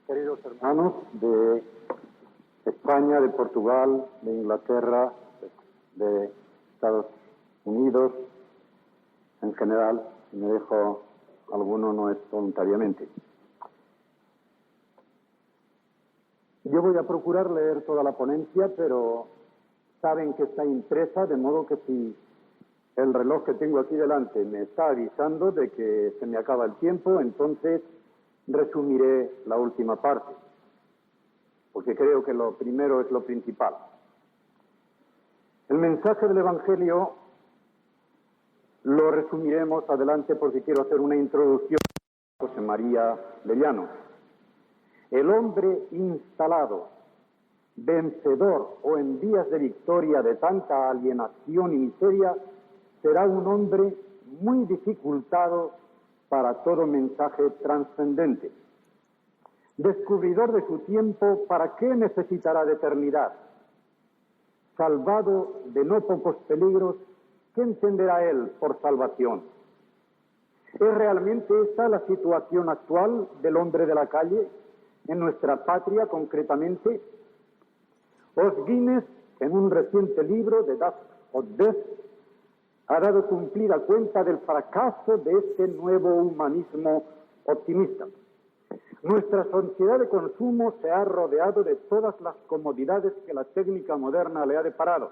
queridos hermanos de España, de Portugal, de Inglaterra, de Estados Unidos, en general, si me dejo alguno no es voluntariamente. Yo voy a procurar leer toda la ponencia, pero saben que está impresa, de modo que si el reloj que tengo aquí delante me está avisando de que se me acaba el tiempo, entonces resumiré la última parte, porque creo que lo primero es lo principal. El mensaje del Evangelio lo resumiremos adelante porque quiero hacer una introducción a José María de Llano. El hombre instalado, vencedor o en vías de victoria de tanta alienación y miseria, será un hombre muy dificultado para todo mensaje trascendente. Descubridor de su tiempo, ¿para qué necesitará de eternidad? Salvado de no pocos peligros, ¿qué entenderá él por salvación? ¿Es realmente esta la situación actual del hombre de la calle, en nuestra patria concretamente? Os Guinness, en un reciente libro de Das of Death, ha dado cumplida cuenta del fracaso de este nuevo humanismo optimista. Nuestra sociedad de consumo se ha rodeado de todas las comodidades que la técnica moderna le ha deparado.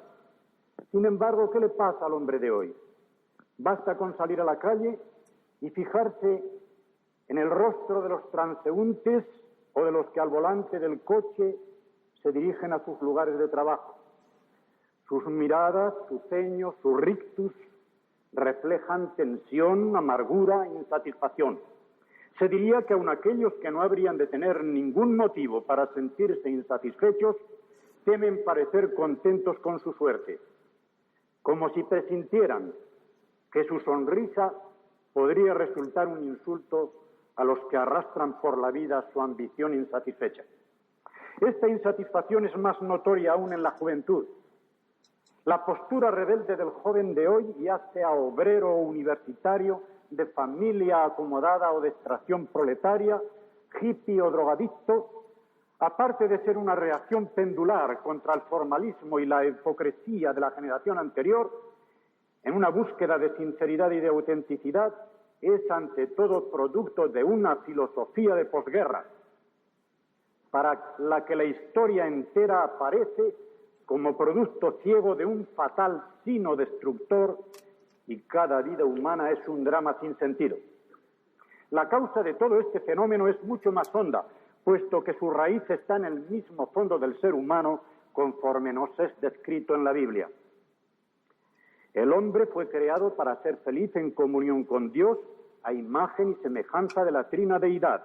Sin embargo, ¿qué le pasa al hombre de hoy? Basta con salir a la calle y fijarse en el rostro de los transeúntes o de los que al volante del coche se dirigen a sus lugares de trabajo. Sus miradas, su ceño, su rictus reflejan tensión, amargura, insatisfacción. Se diría que aun aquellos que no habrían de tener ningún motivo para sentirse insatisfechos temen parecer contentos con su suerte, como si presintieran que su sonrisa podría resultar un insulto a los que arrastran por la vida su ambición insatisfecha. Esta insatisfacción es más notoria aún en la juventud. La postura rebelde del joven de hoy, ya sea obrero o universitario, de familia acomodada o de extracción proletaria, hippie o drogadicto, aparte de ser una reacción pendular contra el formalismo y la hipocresía de la generación anterior, en una búsqueda de sinceridad y de autenticidad, es ante todo producto de una filosofía de posguerra, para la que la historia entera aparece como producto ciego de un fatal sino destructor, y cada vida humana es un drama sin sentido. La causa de todo este fenómeno es mucho más honda, puesto que su raíz está en el mismo fondo del ser humano, conforme nos es descrito en la Biblia. El hombre fue creado para ser feliz en comunión con Dios, a imagen y semejanza de la trina deidad.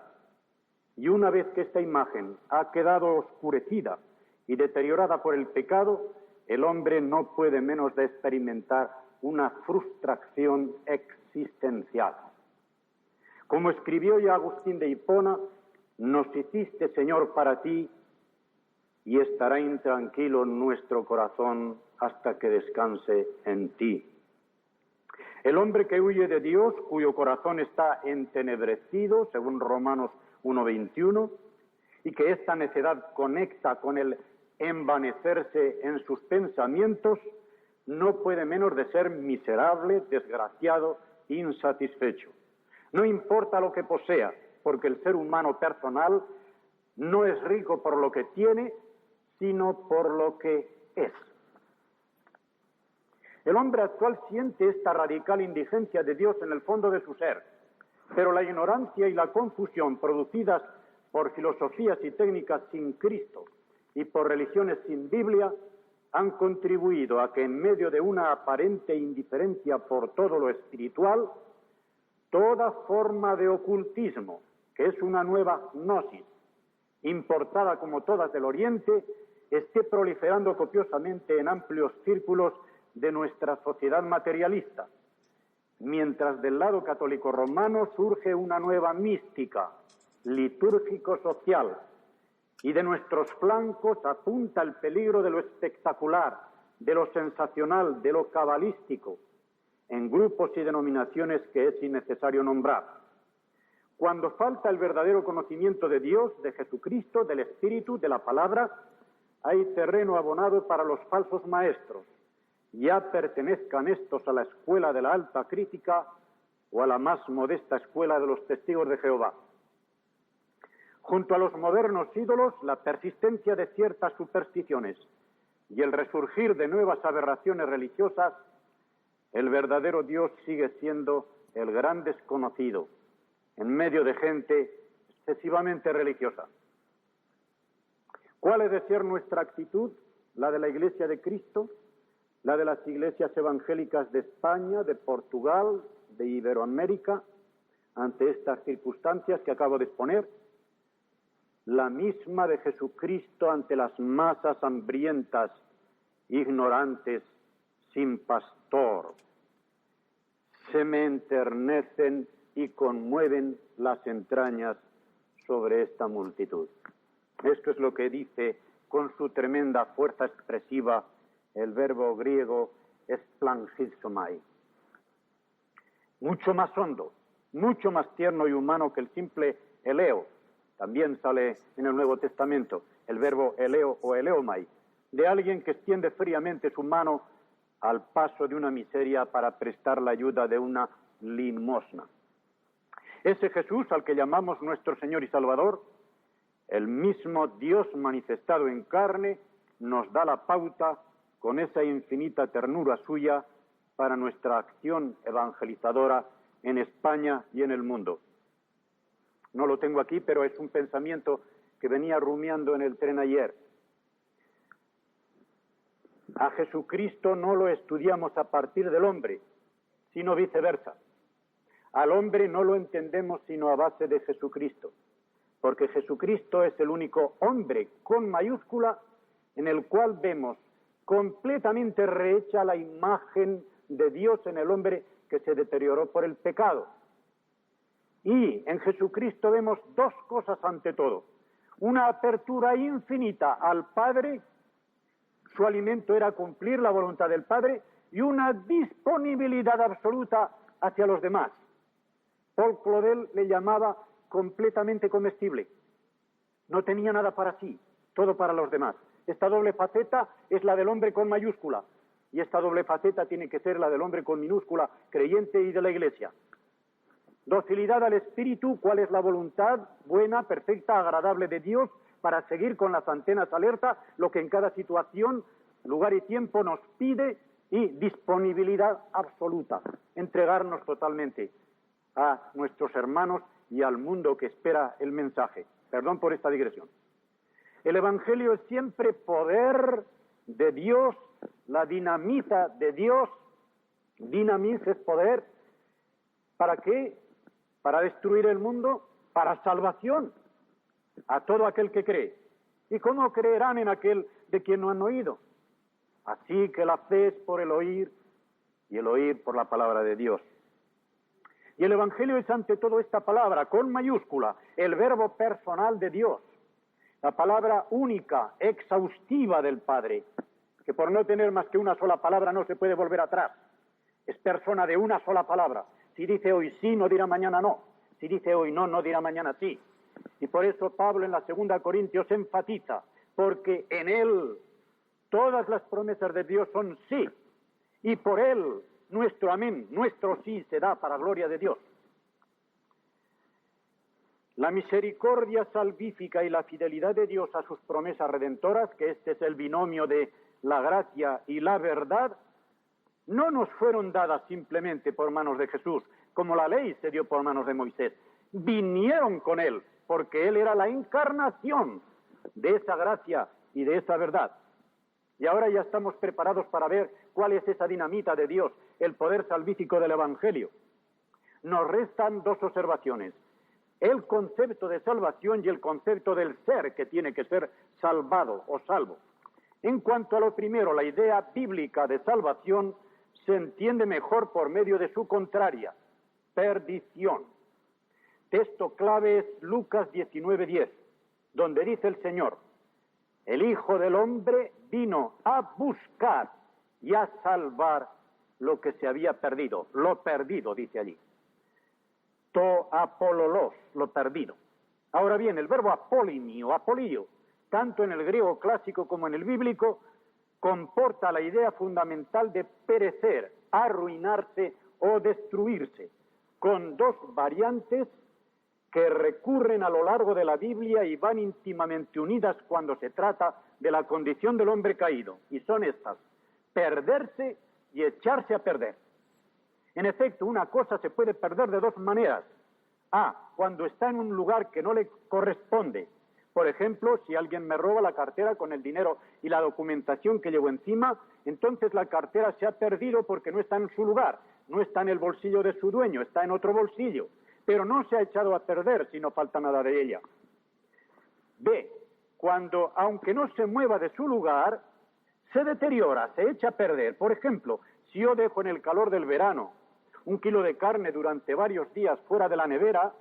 Y una vez que esta imagen ha quedado oscurecida y deteriorada por el pecado, el hombre no puede menos de experimentar una frustración existencial. Como escribió ya Agustín de Hipona, nos hiciste, Señor, para ti, y estará intranquilo nuestro corazón hasta que descanse en ti. El hombre que huye de Dios, cuyo corazón está entenebrecido, según Romanos 1:21, y que esta necedad conecta con el envanecerse en sus pensamientos, no puede menos de ser miserable, desgraciado, insatisfecho. No importa lo que posea, porque el ser humano personal no es rico por lo que tiene, sino por lo que es. El hombre actual siente esta radical indigencia de Dios en el fondo de su ser, pero la ignorancia y la confusión producidas por filosofías y técnicas sin Cristo y por religiones sin Biblia han contribuido a que en medio de una aparente indiferencia por todo lo espiritual, toda forma de ocultismo, que es una nueva gnosis, importada como todas del Oriente, esté proliferando copiosamente en amplios círculos de nuestra sociedad materialista, mientras del lado católico romano surge una nueva mística, litúrgico-social, y de nuestros flancos apunta el peligro de lo espectacular, de lo sensacional, de lo cabalístico, en grupos y denominaciones que es innecesario nombrar. Cuando falta el verdadero conocimiento de Dios, de Jesucristo, del Espíritu, de la Palabra, hay terreno abonado para los falsos maestros, ya pertenezcan estos a la escuela de la alta crítica o a la más modesta escuela de los testigos de Jehová. Junto a los modernos ídolos, la persistencia de ciertas supersticiones y el resurgir de nuevas aberraciones religiosas, el verdadero Dios sigue siendo el gran desconocido en medio de gente excesivamente religiosa. ¿Cuál es de ser nuestra actitud? ¿La de la Iglesia de Cristo? ¿La de las iglesias evangélicas de España, de Portugal, de Iberoamérica, ante estas circunstancias que acabo de exponer? La misma de Jesucristo ante las masas hambrientas, ignorantes, sin pastor. Se me enternecen y conmueven las entrañas sobre esta multitud. Esto es lo que dice con su tremenda fuerza expresiva el verbo griego esplangizomai. Mucho más hondo, mucho más tierno y humano que el simple eleo. También sale en el Nuevo Testamento el verbo eleo o eleomai, de alguien que extiende fríamente su mano al paso de una miseria para prestar la ayuda de una limosna. Ese Jesús al que llamamos nuestro Señor y Salvador, el mismo Dios manifestado en carne, nos da la pauta con esa infinita ternura suya para nuestra acción evangelizadora en España y en el mundo. No lo tengo aquí, pero es un pensamiento que venía rumiando en el tren ayer. A Jesucristo no lo estudiamos a partir del hombre, sino viceversa. Al hombre no lo entendemos sino a base de Jesucristo, porque Jesucristo es el único hombre con mayúscula en el cual vemos completamente rehecha la imagen de Dios en el hombre que se deterioró por el pecado. Y en Jesucristo vemos dos cosas ante todo: una apertura infinita al Padre, su alimento era cumplir la voluntad del Padre, y una disponibilidad absoluta hacia los demás. Paul Claudel le llamaba completamente comestible. No tenía nada para sí, todo para los demás. Esta doble faceta es la del hombre con mayúscula, y esta doble faceta tiene que ser la del hombre con minúscula, creyente y de la Iglesia. Docilidad al Espíritu, cuál es la voluntad buena, perfecta, agradable de Dios, para seguir con las antenas alerta, lo que en cada situación, lugar y tiempo nos pide, y disponibilidad absoluta, entregarnos totalmente a nuestros hermanos y al mundo que espera el mensaje. Perdón por esta digresión. El Evangelio es siempre poder de Dios, la dinamita de Dios. Dinamis es poder. ¿Para qué? Para destruir el mundo, para salvación a todo aquel que cree. ¿Y cómo creerán en aquel de quien no han oído? Así que la fe es por el oír, y el oír por la palabra de Dios. Y el Evangelio es ante todo esta palabra, con mayúscula, el verbo personal de Dios, la palabra única, exhaustiva del Padre, que por no tener más que una sola palabra no se puede volver atrás. Es persona de una sola palabra. Si dice hoy sí, no dirá mañana no. Si dice hoy no, no dirá mañana sí. Y por eso Pablo en la 2 Corintios enfatiza, porque en él todas las promesas de Dios son sí, y por él nuestro amén, nuestro sí se da para gloria de Dios. La misericordia salvífica y la fidelidad de Dios a sus promesas redentoras, que este es el binomio de la gracia y la verdad, no nos fueron dadas simplemente por manos de Jesús, como la ley se dio por manos de Moisés. Vinieron con él, porque él era la encarnación de esa gracia y de esa verdad. Y ahora ya estamos preparados para ver cuál es esa dinamita de Dios, el poder salvífico del Evangelio. Nos restan dos observaciones: el concepto de salvación y el concepto del ser que tiene que ser salvado o salvo. En cuanto a lo primero, la idea bíblica de salvación se entiende mejor por medio de su contraria, perdición. Texto clave es Lucas 19:10, donde dice el Señor: el Hijo del Hombre vino a buscar y a salvar lo que se había perdido. Lo perdido, dice allí. to apololos, lo perdido. Ahora bien, el verbo apolimi o apolio, tanto en el griego clásico como en el bíblico, comporta la idea fundamental de perecer, arruinarse o destruirse, con dos variantes que recurren a lo largo de la Biblia y van íntimamente unidas cuando se trata de la condición del hombre caído, y son estas: perderse y echarse a perder. En efecto, una cosa se puede perder de dos maneras. A, cuando está en un lugar que no le corresponde. Por ejemplo, si alguien me roba la cartera con el dinero y la documentación que llevo encima, entonces la cartera se ha perdido porque no está en su lugar, no está en el bolsillo de su dueño, está en otro bolsillo, pero no se ha echado a perder si no falta nada de ella. B, cuando, aunque no se mueva de su lugar, se deteriora, se echa a perder. Por ejemplo, si yo dejo en el calor del verano 1 kilo de carne durante varios días fuera de la nevera,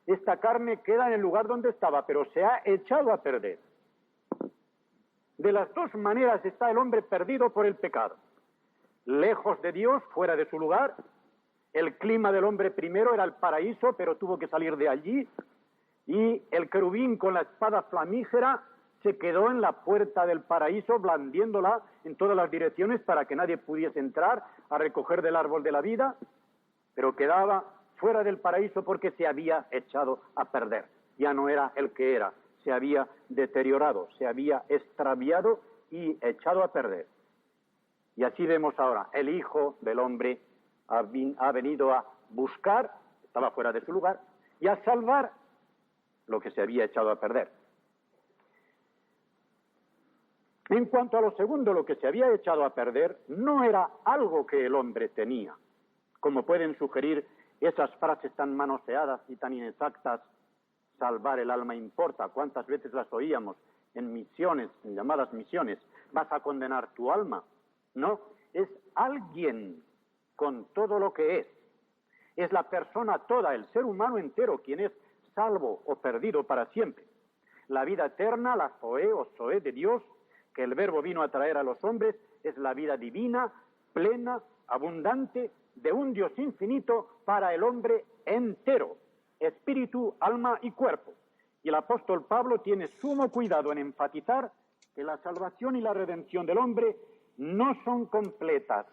esta carne queda en el lugar donde estaba, pero se ha echado a perder. De las dos maneras está el hombre perdido por el pecado. Lejos de Dios, fuera de su lugar. El clima del hombre primero era el paraíso, pero tuvo que salir de allí. Y el querubín con la espada flamígera se quedó en la puerta del paraíso, blandiéndola en todas las direcciones para que nadie pudiese entrar a recoger del árbol de la vida, pero quedaba fuera del paraíso porque se había echado a perder. Ya no era el que era, se había deteriorado, se había extraviado y echado a perder. Y así vemos ahora, el Hijo del Hombre ha venido a buscar, estaba fuera de su lugar, y a salvar lo que se había echado a perder. En cuanto a lo segundo, lo que se había echado a perder no era algo que el hombre tenía, como pueden sugerir esas frases tan manoseadas y tan inexactas: salvar el alma importa. ¿Cuántas veces las oíamos en misiones, en llamadas misiones? ¿Vas a condenar tu alma? No, es alguien con todo lo que es. Es la persona toda, el ser humano entero, quien es salvo o perdido para siempre. La vida eterna, la zoe o zoe de Dios, que el Verbo vino a traer a los hombres, es la vida divina, plena, abundante, de un Dios infinito para el hombre entero, espíritu, alma y cuerpo. Y el apóstol Pablo tiene sumo cuidado en enfatizar que la salvación y la redención del hombre no son completas,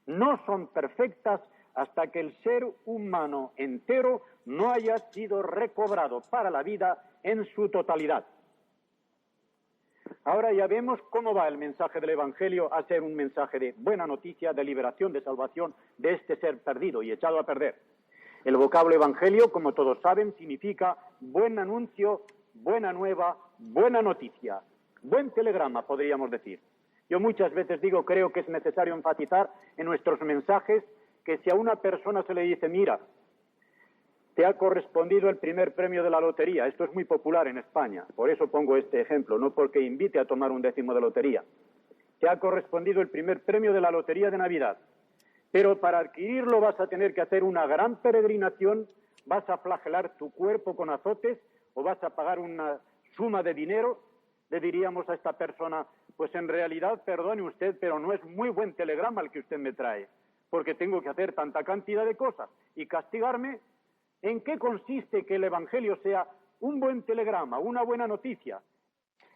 no son perfectas, hasta que el ser humano entero no haya sido recobrado para la vida en su totalidad. Ahora ya vemos cómo va el mensaje del Evangelio a ser un mensaje de buena noticia, de liberación, de salvación de este ser perdido y echado a perder. El vocablo Evangelio, como todos saben, significa buen anuncio, buena nueva, buena noticia, buen telegrama, podríamos decir. Yo muchas veces digo, creo que es necesario enfatizar en nuestros mensajes que si a una persona se le dice, mira, te ha correspondido el primer premio de la lotería. Esto es muy popular en España, por eso pongo este ejemplo, no porque invite a tomar un décimo de lotería. Te ha correspondido el primer premio de la lotería de Navidad, pero para adquirirlo vas a tener que hacer una gran peregrinación, vas a flagelar tu cuerpo con azotes o vas a pagar una suma de dinero. Le diríamos a esta persona, pues en realidad, perdone usted, pero no es muy buen telegrama el que usted me trae, porque tengo que hacer tanta cantidad de cosas y castigarme. ¿En qué consiste que el Evangelio sea un buen telegrama, una buena noticia?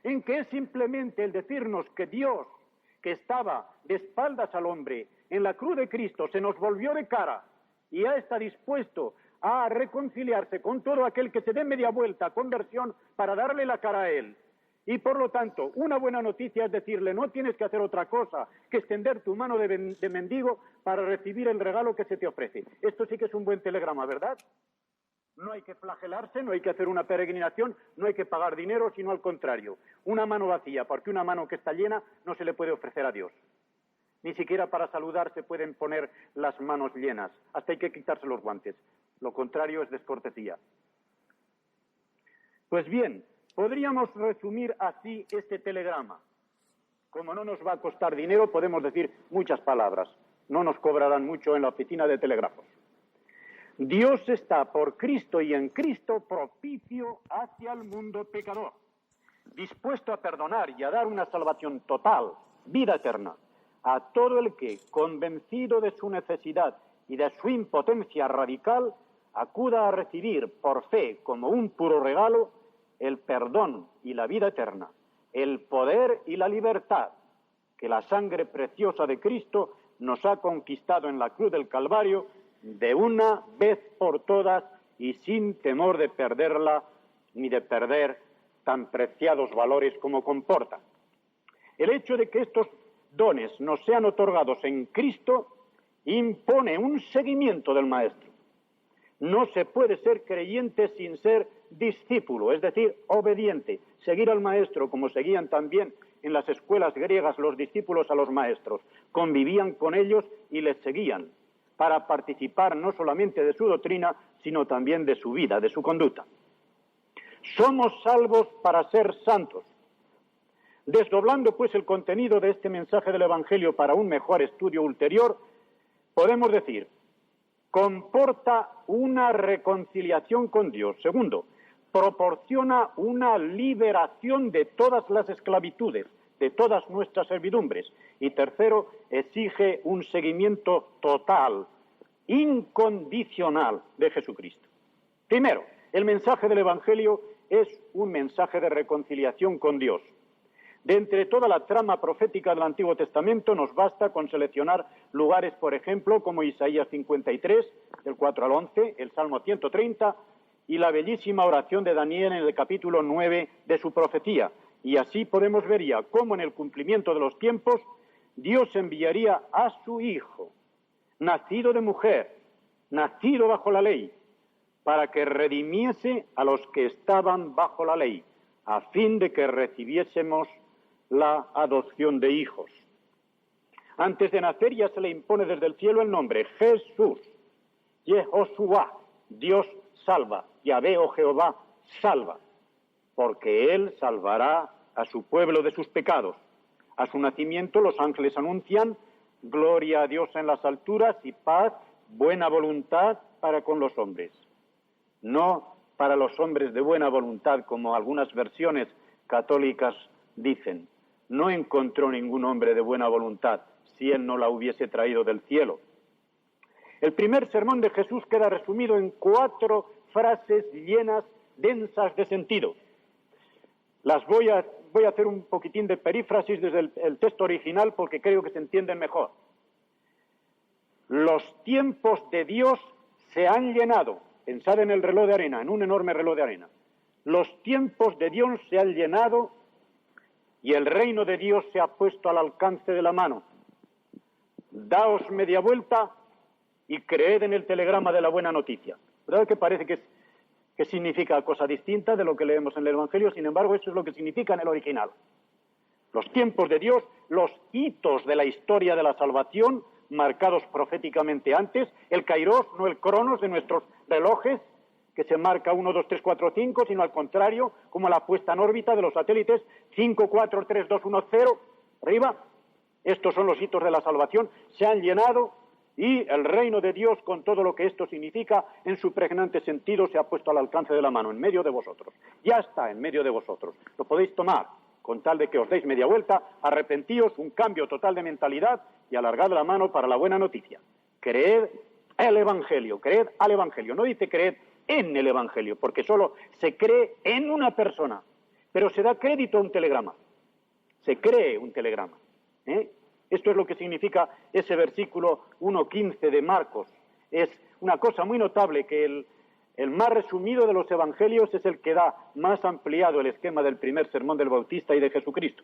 En que es simplemente el decirnos que Dios, que estaba de espaldas al hombre, en la cruz de Cristo se nos volvió de cara y ya está dispuesto a reconciliarse con todo aquel que se dé media vuelta a conversión para darle la cara a él. Y por lo tanto, una buena noticia es decirle, no tienes que hacer otra cosa que extender tu mano de mendigo para recibir el regalo que se te ofrece. Esto sí que es un buen telegrama, ¿verdad? No hay que flagelarse, no hay que hacer una peregrinación, no hay que pagar dinero, sino al contrario. Una mano vacía, porque una mano que está llena no se le puede ofrecer a Dios. Ni siquiera para saludar se pueden poner las manos llenas, hasta hay que quitarse los guantes. Lo contrario es descortesía. Pues bien, podríamos resumir así este telegrama. Como no nos va a costar dinero, podemos decir muchas palabras. No nos cobrarán mucho en la oficina de telégrafos. Dios está por Cristo y en Cristo propicio hacia el mundo pecador, dispuesto a perdonar y a dar una salvación total, vida eterna, a todo el que, convencido de su necesidad y de su impotencia radical, acuda a recibir por fe como un puro regalo el perdón y la vida eterna, el poder y la libertad que la sangre preciosa de Cristo nos ha conquistado en la cruz del Calvario de una vez por todas y sin temor de perderla ni de perder tan preciados valores como comporta. El hecho de que estos dones nos sean otorgados en Cristo impone un seguimiento del Maestro. No se puede ser creyente sin ser discípulo, es decir, obediente, seguir al Maestro como seguían también en las escuelas griegas los discípulos a los maestros, convivían con ellos y les seguían para participar no solamente de su doctrina, sino también de su vida, de su conducta. Somos salvos para ser santos. Desdoblando pues el contenido de este mensaje del Evangelio para un mejor estudio ulterior, podemos decir, comporta una reconciliación con Dios. Segundo, proporciona una liberación de todas las esclavitudes, de todas nuestras servidumbres. Y tercero, exige un seguimiento total, incondicional de Jesucristo. Primero, el mensaje del Evangelio es un mensaje de reconciliación con Dios. De entre toda la trama profética del Antiguo Testamento nos basta con seleccionar lugares, por ejemplo, como Isaías 53, del 4 al 11, el Salmo 130 y la bellísima oración de Daniel en el capítulo 9 de su profecía. Y así podemos ver ya cómo en el cumplimiento de los tiempos Dios enviaría a su Hijo, nacido de mujer, nacido bajo la ley, para que redimiese a los que estaban bajo la ley, a fin de que recibiésemos la adopción de hijos. Antes de nacer ya se le impone desde el cielo el nombre Jesús, Yehoshua, Dios salva, Yahvé o Jehová salva, porque Él salvará a su pueblo de sus pecados. A su nacimiento los ángeles anuncian gloria a Dios en las alturas y paz, buena voluntad para con los hombres. No para los hombres de buena voluntad, como algunas versiones católicas dicen. No encontró ningún hombre de buena voluntad si él no la hubiese traído del cielo. El primer sermón de Jesús queda resumido en 4 frases llenas, densas de sentido. Las voy a hacer un poquitín de perífrasis desde el texto original porque creo que se entienden mejor. Los tiempos de Dios se han llenado. Pensad en el reloj de arena, en un enorme reloj de arena. Los tiempos de Dios se han llenado y el reino de Dios se ha puesto al alcance de la mano. Daos media vuelta y creed en el telegrama de la buena noticia. ¿Verdad que parece que significa cosa distinta de lo que leemos en el Evangelio? Sin embargo, eso es lo que significa en el original. Los tiempos de Dios, los hitos de la historia de la salvación, marcados proféticamente antes, el kairos, no el cronos de nuestros relojes, que se marca 1, 2, 3, 4, 5, sino al contrario, como la puesta en órbita de los satélites 5, 4, 3, 2, 1, 0, arriba. Estos son los hitos de la salvación, se han llenado y el reino de Dios, con todo lo que esto significa, en su pregnante sentido, se ha puesto al alcance de la mano, en medio de vosotros. Ya está en medio de vosotros. Lo podéis tomar, con tal de que os deis media vuelta, arrepentíos, un cambio total de mentalidad y alargad la mano para la buena noticia. Creed el Evangelio, creed al Evangelio. No dice creed en el Evangelio, porque solo se cree en una persona, pero se da crédito a un telegrama. Se cree un telegrama. Esto es lo que significa ese versículo 1:15 de Marcos. Es una cosa muy notable que el más resumido de los evangelios es el que da más ampliado el esquema del primer sermón del Bautista y de Jesucristo.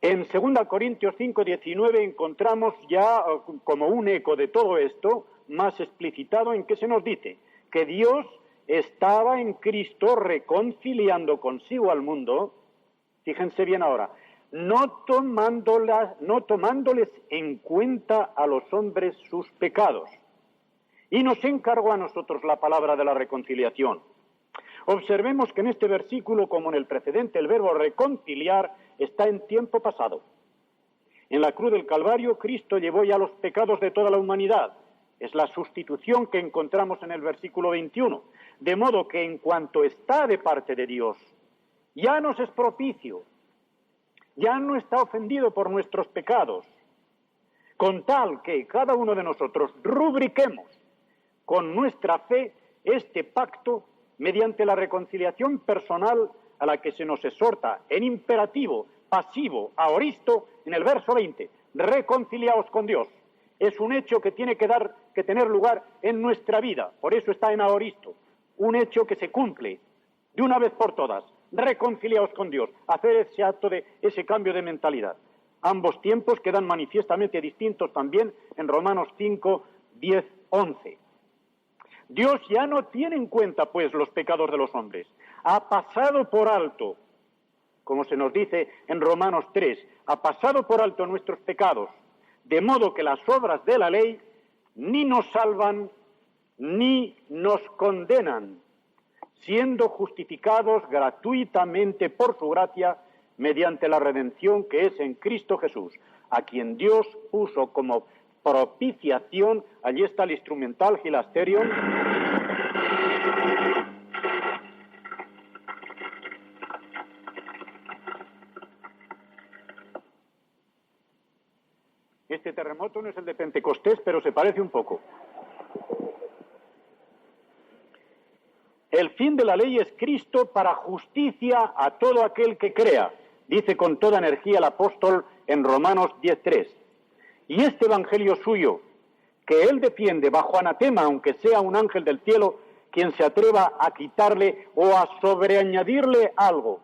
En 2 Corintios 5:19 encontramos ya como un eco de todo esto, más explicitado, en que se nos dice que Dios estaba en Cristo reconciliando consigo al mundo, fíjense bien ahora, no tomándoles en cuenta a los hombres sus pecados. Y nos encargó a nosotros la palabra de la reconciliación. Observemos que en este versículo, como en el precedente, el verbo reconciliar está en tiempo pasado. En la cruz del Calvario, Cristo llevó ya los pecados de toda la humanidad. Es la sustitución que encontramos en el versículo 21. De modo que en cuanto está de parte de Dios, ya nos es propicio, ya no está ofendido por nuestros pecados, con tal que cada uno de nosotros rubriquemos con nuestra fe este pacto mediante la reconciliación personal a la que se nos exhorta en imperativo, pasivo, aoristo, en el verso 20. Reconciliaos con Dios. Es un hecho que tiene que tener lugar en nuestra vida, por eso está en aoristo. Un hecho que se cumple de una vez por todas. Reconciliaos con Dios, hacer ese acto de ese cambio de mentalidad. Ambos tiempos quedan manifiestamente distintos también en Romanos 5, 10, 11. Dios ya no tiene en cuenta, pues, los pecados de los hombres. Ha pasado por alto, como se nos dice en Romanos 3, ha pasado por alto nuestros pecados, de modo que las obras de la ley ni nos salvan ni nos condenan, siendo justificados gratuitamente por su gracia mediante la redención que es en Cristo Jesús, a quien Dios puso como propiciación. Allí está el instrumental Hilasterion. Este terremoto no es el de Pentecostés, pero se parece un poco. El fin de la ley es Cristo para justicia a todo aquel que crea, dice con toda energía el apóstol en Romanos 10:3. Y este evangelio suyo, que él defiende bajo anatema, aunque sea un ángel del cielo, quien se atreva a quitarle o a sobreañadirle algo.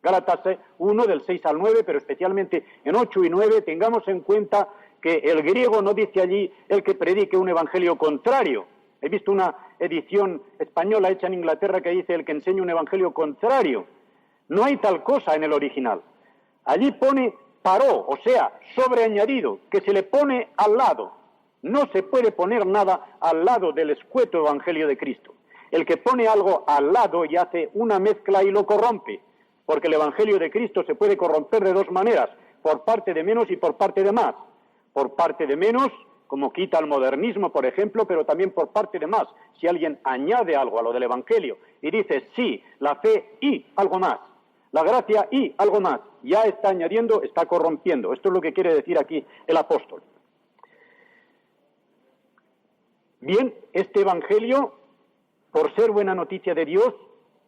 Gálatas 1 del 6 al 9, pero especialmente en 8 y 9, tengamos en cuenta que el griego no dice allí el que predique un evangelio contrario. He visto una edición española hecha en Inglaterra que dice el que enseña un evangelio contrario. No hay tal cosa en el original. Allí pone paró, o sea, sobreañadido, que se le pone al lado. No se puede poner nada al lado del escueto evangelio de Cristo. El que pone algo al lado y hace una mezcla y lo corrompe, porque el evangelio de Cristo se puede corromper de dos maneras, por parte de menos y por parte de más. Por parte de menos, como quita el modernismo, por ejemplo, pero también por parte de más. Si alguien añade algo a lo del evangelio y dice sí, la fe y algo más, la gracia y algo más, ya está añadiendo, está corrompiendo. Esto es lo que quiere decir aquí el apóstol. Bien, este evangelio, por ser buena noticia de Dios,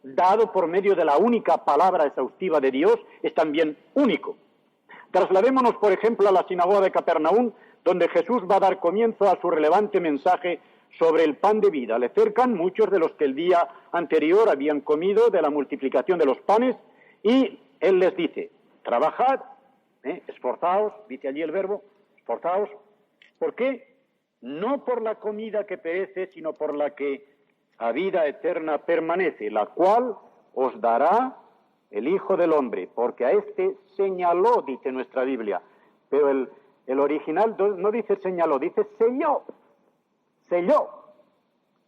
dado por medio de la única palabra exhaustiva de Dios, es también único. Trasladémonos, por ejemplo, a la sinagoga de Capernaum, donde Jesús va a dar comienzo a su relevante mensaje sobre el pan de vida. Le cercan muchos de los que el día anterior habían comido de la multiplicación de los panes, y él les dice, trabajad, esforzaos, dice allí el verbo, esforzaos. ¿Por qué? No por la comida que perece, sino por la que a vida eterna permanece, la cual os dará el Hijo del Hombre, porque a este señaló, dice nuestra Biblia, pero el original no dice señaló, dice selló, selló.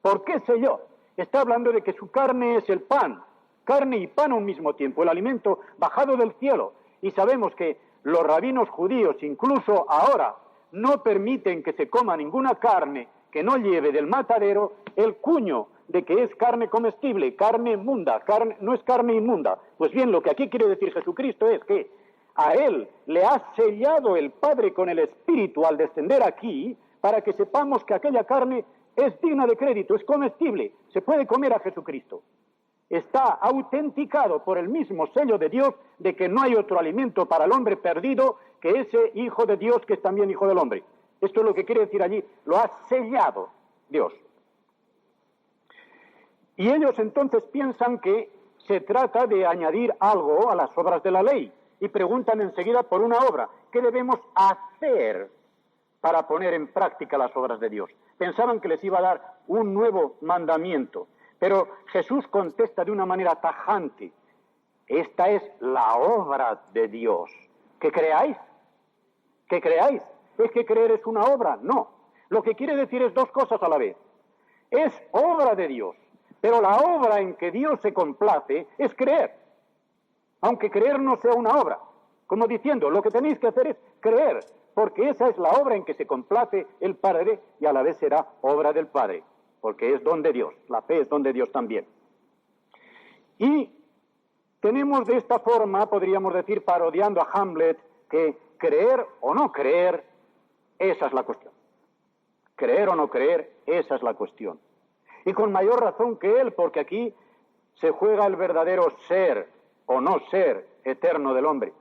¿Por qué selló? Está hablando de que su carne es el pan, carne y pan a un mismo tiempo, el alimento bajado del cielo. Y sabemos que los rabinos judíos, incluso ahora, no permiten que se coma ninguna carne que no lleve del matadero el cuño de que es carne comestible, carne inmunda, no es carne inmunda. Pues bien, lo que aquí quiere decir Jesucristo es que a él le ha sellado el Padre con el Espíritu al descender aquí, para que sepamos que aquella carne es digna de crédito, es comestible, se puede comer a Jesucristo. Está autenticado por el mismo sello de Dios de que no hay otro alimento para el hombre perdido que ese Hijo de Dios que es también Hijo del Hombre. Esto es lo que quiere decir allí, lo ha sellado Dios. Y ellos entonces piensan que se trata de añadir algo a las obras de la ley y preguntan enseguida por una obra. ¿Qué debemos hacer para poner en práctica las obras de Dios? Pensaban que les iba a dar un nuevo mandamiento, pero Jesús contesta de una manera tajante. Esta es la obra de Dios. ¿Que creáis? ¿Que creáis? ¿Es que creer es una obra? No. Lo que quiere decir es dos cosas a la vez. Es obra de Dios, pero la obra en que Dios se complace es creer, aunque creer no sea una obra. Como diciendo, lo que tenéis que hacer es creer, porque esa es la obra en que se complace el Padre y a la vez será obra del Padre, porque es don de Dios, la fe es don de Dios también. Y tenemos de esta forma, podríamos decir, parodiando a Hamlet, que creer o no creer Esa es la cuestión. Creer o no creer, esa es la cuestión. Y con mayor razón que él, porque aquí se juega el verdadero ser o no ser eterno del hombre.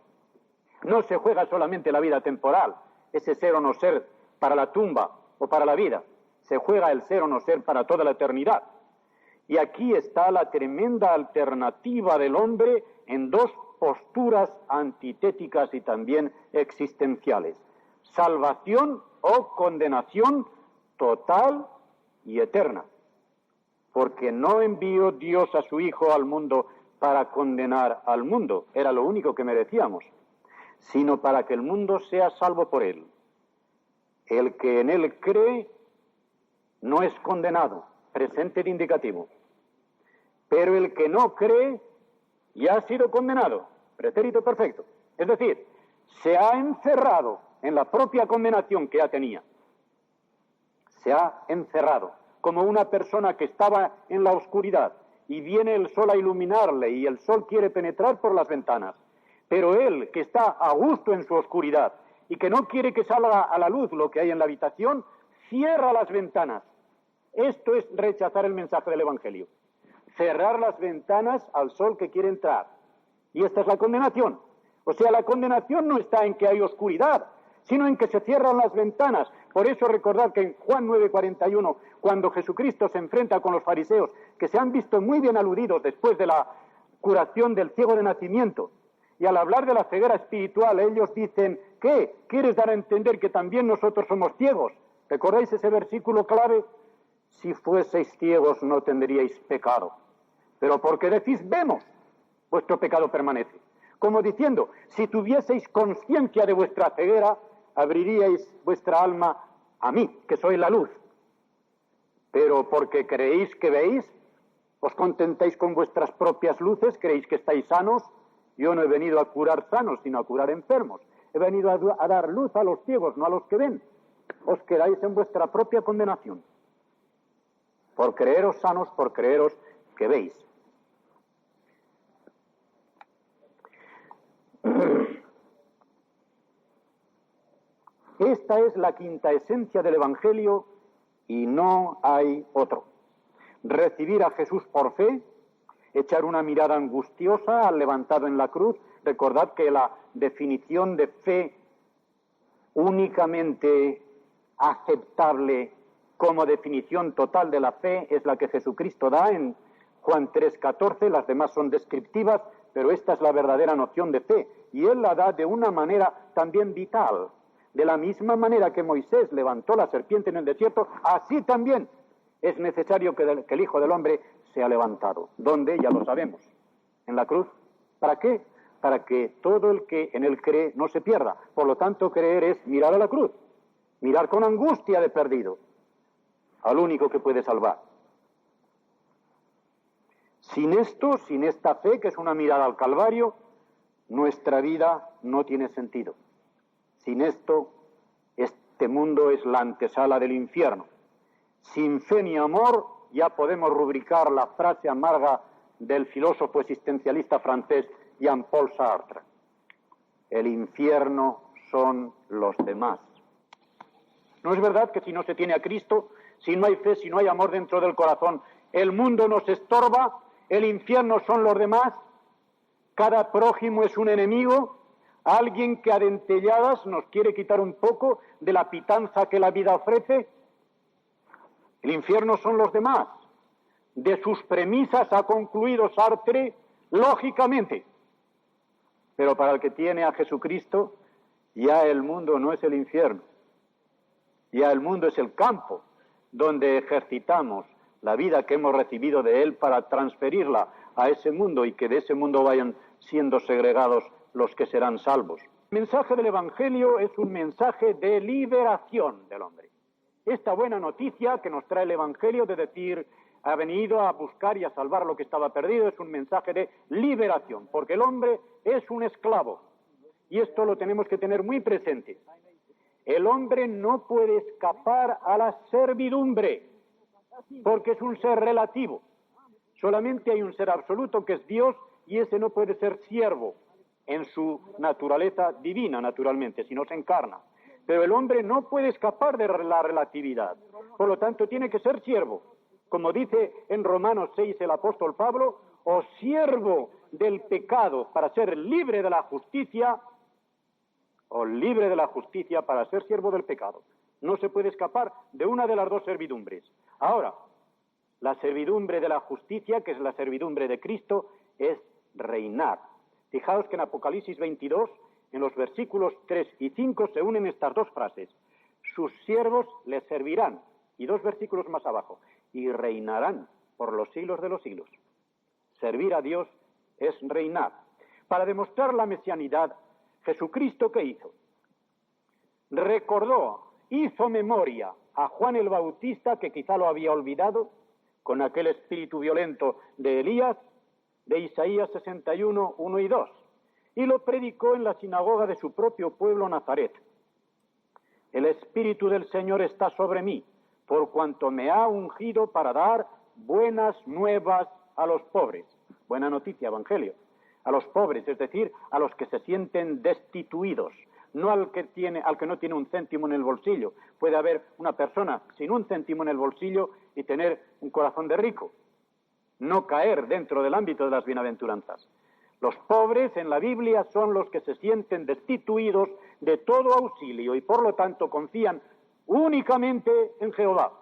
No se juega solamente la vida temporal, ese ser o no ser para la tumba o para la vida. Se juega el ser o no ser para toda la eternidad. Y aquí está la tremenda alternativa del hombre en dos posturas antitéticas y también existenciales. Salvación o condenación total y eterna. Porque no envió Dios a su Hijo al mundo para condenar al mundo, era lo único que merecíamos, sino para que el mundo sea salvo por él. El que en él cree no es condenado, presente de indicativo. Pero el que no cree ya ha sido condenado, pretérito perfecto. Es decir, se ha encerrado en la propia condenación que ya tenía. Se ha encerrado, como una persona que estaba en la oscuridad y viene el sol a iluminarle y el sol quiere penetrar por las ventanas. Pero él, que está a gusto en su oscuridad y que no quiere que salga a la luz lo que hay en la habitación, cierra las ventanas. Esto es rechazar el mensaje del Evangelio. Cerrar las ventanas al sol que quiere entrar. Y esta es la condenación. O sea, la condenación no está en que hay oscuridad, sino en que se cierran las ventanas. Por eso recordad que en Juan 9:41, cuando Jesucristo se enfrenta con los fariseos, que se han visto muy bien aludidos después de la curación del ciego de nacimiento, y al hablar de la ceguera espiritual, ellos dicen, ¿qué? ¿Quieres dar a entender que también nosotros somos ciegos? ¿Recordáis ese versículo clave? Si fueseis ciegos no tendríais pecado. Pero porque decís, vemos, vuestro pecado permanece. Como diciendo, si tuvieseis conciencia de vuestra ceguera, abriríais vuestra alma a mí, que soy la luz. Pero porque creéis que veis, os contentáis con vuestras propias luces, creéis que estáis sanos. Yo no he venido a curar sanos, sino a curar enfermos. He venido a dar luz a los ciegos, no a los que ven. Os quedáis en vuestra propia condenación. Por creeros sanos, por creeros que veis. Esta es la quinta esencia del Evangelio y no hay otro. Recibir a Jesús por fe, echar una mirada angustiosa al levantado en la cruz. Recordad que la definición de fe únicamente aceptable como definición total de la fe es la que Jesucristo da en Juan 3:14, las demás son descriptivas, pero esta es la verdadera noción de fe, y él la da de una manera también vital. De la misma manera que Moisés levantó la serpiente en el desierto, así también es necesario que el Hijo del Hombre sea levantado. ¿Dónde? Ya lo sabemos. En la cruz. ¿Para qué? Para que todo el que en él cree no se pierda. Por lo tanto, creer es mirar a la cruz. Mirar con angustia de perdido al único que puede salvar. Sin esto, sin esta fe, que es una mirada al Calvario, nuestra vida no tiene sentido. Sin esto, este mundo es la antesala del infierno. Sin fe ni amor, ya podemos rubricar la frase amarga del filósofo existencialista francés Jean-Paul Sartre. El infierno son los demás. ¿No es verdad que si no se tiene a Cristo, si no hay fe, si no hay amor dentro del corazón, el mundo nos estorba, el infierno son los demás, cada prójimo es un enemigo, alguien que a dentelladas nos quiere quitar un poco de la pitanza que la vida ofrece? El infierno son los demás. De sus premisas ha concluido Sartre lógicamente. Pero para el que tiene a Jesucristo, ya el mundo no es el infierno. Ya el mundo es el campo donde ejercitamos la vida que hemos recibido de Él para transferirla a ese mundo y que de ese mundo vayan siendo segregados los que serán salvos. El mensaje del Evangelio es un mensaje de liberación del hombre. Esta buena noticia que nos trae el Evangelio de decir, ha venido a buscar y a salvar lo que estaba perdido, es un mensaje de liberación, porque el hombre es un esclavo. Y esto lo tenemos que tener muy presente. El hombre no puede escapar a la servidumbre, porque es un ser relativo. Solamente hay un ser absoluto que es Dios, y ese no puede ser siervo en su naturaleza divina, naturalmente, si no se encarna. Pero el hombre no puede escapar de la relatividad. Por lo tanto, tiene que ser siervo. Como dice en Romanos 6 el apóstol Pablo, o siervo del pecado para ser libre de la justicia, o libre de la justicia para ser siervo del pecado. No se puede escapar de una de las dos servidumbres. Ahora, la servidumbre de la justicia, que es la servidumbre de Cristo, es reinar. Fijaos que en Apocalipsis 22, en los versículos 3 y 5, se unen estas dos frases. Sus siervos les servirán. Y dos versículos más abajo. Y reinarán por los siglos de los siglos. Servir a Dios es reinar. Para demostrar la mesianidad, Jesucristo, ¿qué hizo? Recordó, hizo memoria a Juan el Bautista, que quizá lo había olvidado, con aquel espíritu violento de Elías, de Isaías 61, 1 y 2, y lo predicó en la sinagoga de su propio pueblo Nazaret. El Espíritu del Señor está sobre mí, por cuanto me ha ungido para dar buenas nuevas a los pobres. Buena noticia, Evangelio. A los pobres, es decir, a los que se sienten destituidos, no al que no tiene un céntimo en el bolsillo. Puede haber una persona sin un céntimo en el bolsillo y tener un corazón de rico, no caer dentro del ámbito de las bienaventuranzas. Los pobres en la Biblia son los que se sienten destituidos de todo auxilio y por lo tanto confían únicamente en Jehová.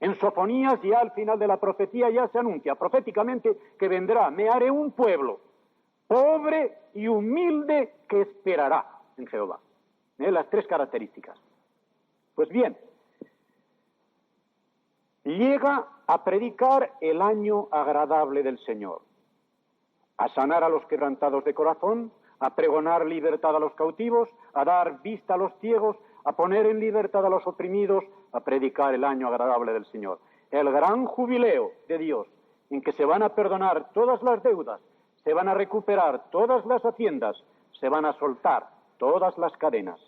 En Sofonías, ya al final de la profecía, ya se anuncia proféticamente que vendrá, me haré un pueblo pobre y humilde que esperará en Jehová. Las tres características. Pues bien, llega a predicar el año agradable del Señor, a sanar a los quebrantados de corazón, a pregonar libertad a los cautivos, a dar vista a los ciegos, a poner en libertad a los oprimidos, a predicar el año agradable del Señor. El gran jubileo de Dios, en que se van a perdonar todas las deudas, se van a recuperar todas las haciendas, se van a soltar todas las cadenas.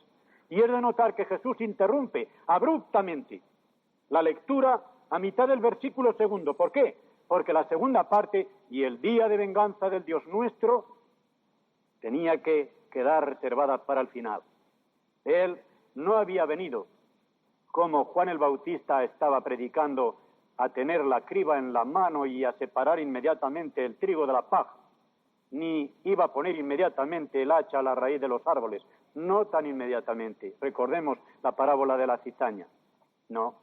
Y es de notar que Jesús interrumpe abruptamente la lectura a mitad del versículo segundo. ¿Por qué? Porque la segunda parte, y el día de venganza del Dios nuestro, tenía que quedar reservada para el final. Él no había venido, como Juan el Bautista estaba predicando, a tener la criba en la mano y a separar inmediatamente el trigo de la paja, ni iba a poner inmediatamente el hacha a la raíz de los árboles, no tan inmediatamente. Recordemos la parábola de la cizaña. No,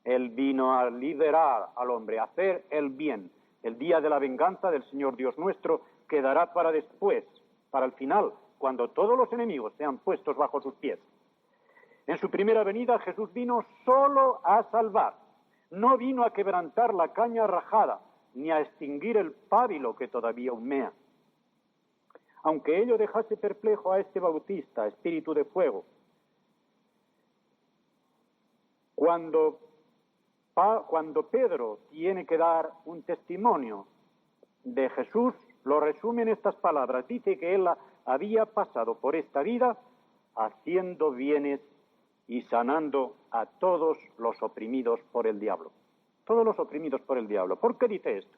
él vino a liberar al hombre, a hacer el bien. El día de la venganza del Señor Dios nuestro quedará para después, para el final, cuando todos los enemigos sean puestos bajo sus pies. En su primera venida Jesús vino solo a salvar, no vino a quebrantar la caña rajada, ni a extinguir el pábilo que todavía humea. Aunque ello dejase perplejo a este Bautista, espíritu de fuego, cuando Pedro tiene que dar un testimonio de Jesús, lo resume en estas palabras. Dice que él había pasado por esta vida haciendo bienes y sanando a todos los oprimidos por el diablo. Todos los oprimidos por el diablo. ¿Por qué dice esto?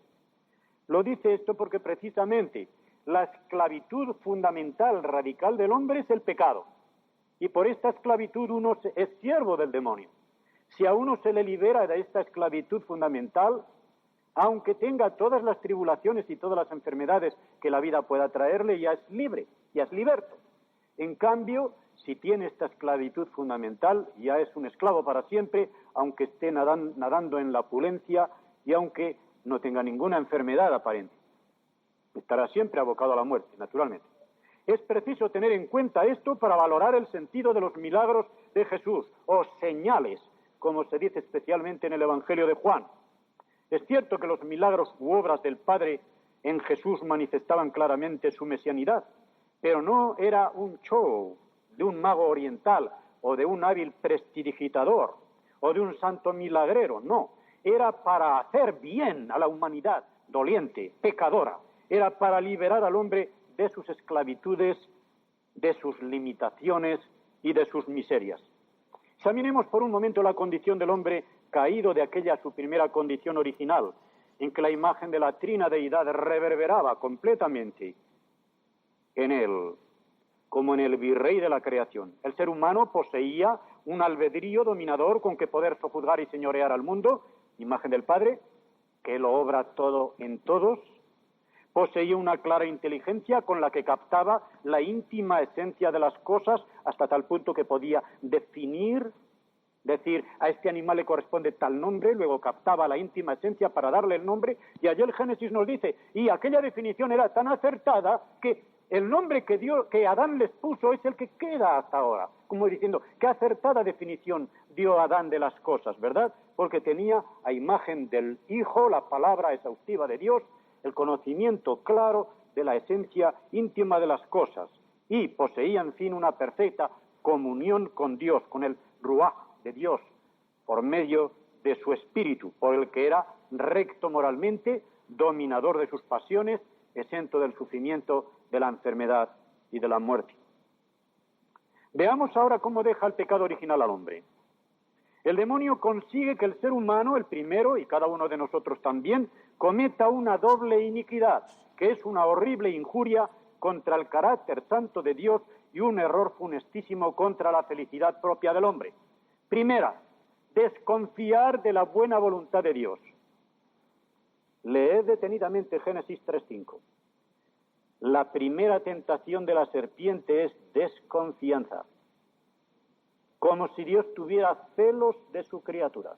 Lo dice esto porque precisamente la esclavitud fundamental, radical del hombre es el pecado. Y por esta esclavitud uno es siervo del demonio. Si a uno se le libera de esta esclavitud fundamental, aunque tenga todas las tribulaciones y todas las enfermedades que la vida pueda traerle, ya es libre, ya es liberto. En cambio, si tiene esta esclavitud fundamental, ya es un esclavo para siempre, aunque esté nadando en la opulencia y aunque no tenga ninguna enfermedad aparente. Estará siempre abocado a la muerte, naturalmente. Es preciso tener en cuenta esto para valorar el sentido de los milagros de Jesús, o señales, como se dice especialmente en el Evangelio de Juan. Es cierto que los milagros u obras del Padre en Jesús manifestaban claramente su mesianidad, pero no era un show de un mago oriental o de un hábil prestidigitador o de un santo milagrero, no. Era para hacer bien a la humanidad doliente, pecadora. Era para liberar al hombre de sus esclavitudes, de sus limitaciones y de sus miserias. Examinemos por un momento la condición del hombre caído de aquella su primera condición original, en que la imagen de la trina deidad reverberaba completamente en él. como en el virrey de la creación. El ser humano poseía un albedrío dominador con que poder sojuzgar y señorear al mundo, imagen del Padre, que lo obra todo en todos. Poseía una clara inteligencia con la que captaba la íntima esencia de las cosas hasta tal punto que podía definir, decir, a este animal le corresponde tal nombre, luego captaba la íntima esencia para darle el nombre, y allí el Génesis nos dice, y aquella definición era tan acertada que el nombre que Adán les puso es el que queda hasta ahora, como diciendo, qué acertada definición dio Adán de las cosas, ¿verdad? Porque tenía a imagen del Hijo la palabra exhaustiva de Dios, el conocimiento claro de la esencia íntima de las cosas, y poseía, en fin, una perfecta comunión con Dios, con el Ruaj de Dios, por medio de su espíritu, por el que era recto moralmente, dominador de sus pasiones, exento del sufrimiento, de la enfermedad y de la muerte. Veamos ahora cómo deja el pecado original al hombre. El demonio consigue que el ser humano, el primero, y cada uno de nosotros también, cometa una doble iniquidad, que es una horrible injuria contra el carácter santo de Dios y un error funestísimo contra la felicidad propia del hombre. Primera, desconfiar de la buena voluntad de Dios. Leed detenidamente Génesis 3:5. La primera tentación de la serpiente es desconfianza, como si Dios tuviera celos de su criatura.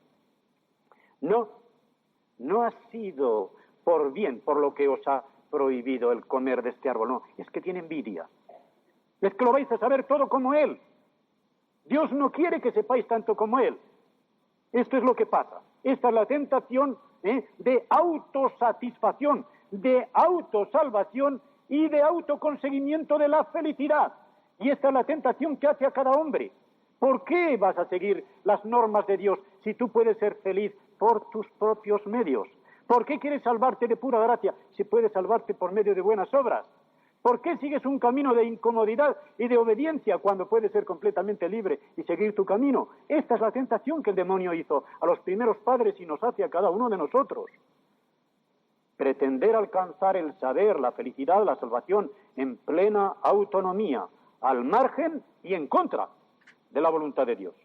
No ha sido por bien, por lo que os ha prohibido el comer de este árbol, no, es que tiene envidia. Es que lo vais a saber todo como Él. Dios no quiere que sepáis tanto como Él. Esto es lo que pasa. Esta es la tentación de autosatisfacción, de autosalvación y de autoconseguimiento de la felicidad. Y esta es la tentación que hace a cada hombre. ¿Por qué vas a seguir las normas de Dios si tú puedes ser feliz por tus propios medios? ¿Por qué quieres salvarte de pura gracia si puedes salvarte por medio de buenas obras? ¿Por qué sigues un camino de incomodidad y de obediencia cuando puedes ser completamente libre y seguir tu camino? Esta es la tentación que el demonio hizo a los primeros padres y nos hace a cada uno de nosotros. Pretender alcanzar el saber, la felicidad, la salvación en plena autonomía, al margen y en contra de la voluntad de Dios.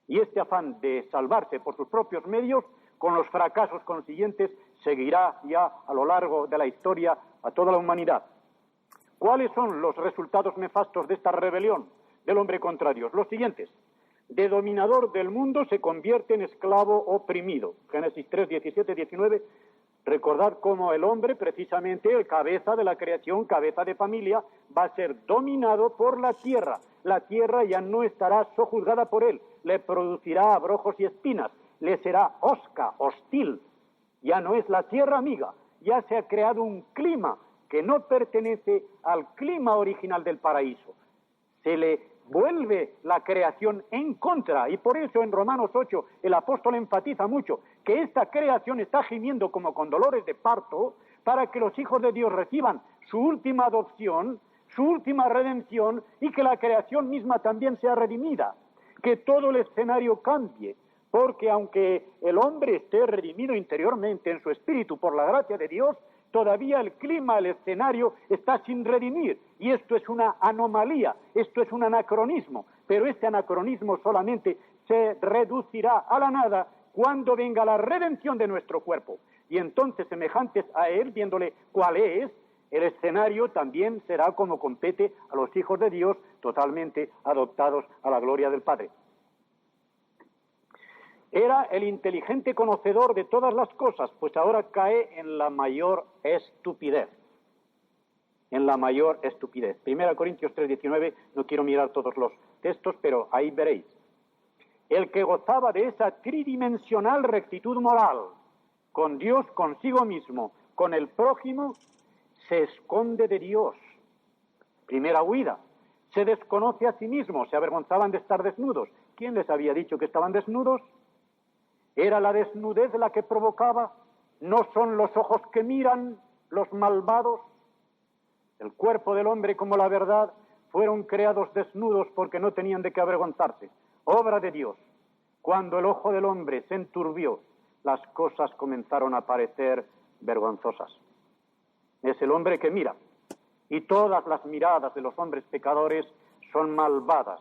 Y este afán de salvarse por sus propios medios, con los fracasos consiguientes, seguirá ya a lo largo de la historia a toda la humanidad. ¿Cuáles son los resultados nefastos de esta rebelión del hombre contra Dios? Los siguientes. De dominador del mundo se convierte en esclavo oprimido. Génesis 3, 17, 19. Recordad cómo el hombre, precisamente el cabeza de la creación, cabeza de familia, va a ser dominado por la tierra. La tierra ya no estará sojuzgada por él, le producirá abrojos y espinas, le será hosca, hostil. Ya no es la tierra amiga, ya se ha creado un clima que no pertenece al clima original del paraíso. Se le vuelve la creación en contra, y por eso en Romanos 8 el apóstol enfatiza mucho que esta creación está gimiendo como con dolores de parto para que los hijos de Dios reciban su última adopción, su última redención, y que la creación misma también sea redimida, que todo el escenario cambie, porque aunque el hombre esté redimido interiormente en su espíritu por la gracia de Dios, todavía el clima, el escenario está sin redimir, y esto es una anomalía, esto es un anacronismo, pero este anacronismo solamente se reducirá a la nada cuando venga la redención de nuestro cuerpo, y entonces semejantes a él, viéndole cuál es, el escenario también será como compete a los hijos de Dios totalmente adoptados a la gloria del Padre. Era el inteligente conocedor de todas las cosas, pues ahora cae en la mayor estupidez. En la mayor estupidez. 1 Corintios 3:19, no quiero mirar todos los textos, pero ahí veréis. El que gozaba de esa tridimensional rectitud moral, con Dios, consigo mismo, con el prójimo, se esconde de Dios. Primera huida. Se desconoce a sí mismo, se avergonzaban de estar desnudos. ¿Quién les había dicho que estaban desnudos? ¿Era la desnudez la que provocaba? ¿No son los ojos que miran los malvados? El cuerpo del hombre como la verdad fueron creados desnudos porque no tenían de qué avergonzarse. Obra de Dios. Cuando el ojo del hombre se enturbió, las cosas comenzaron a parecer vergonzosas. Es el hombre que mira. y todas las miradas de los hombres pecadores son malvadas,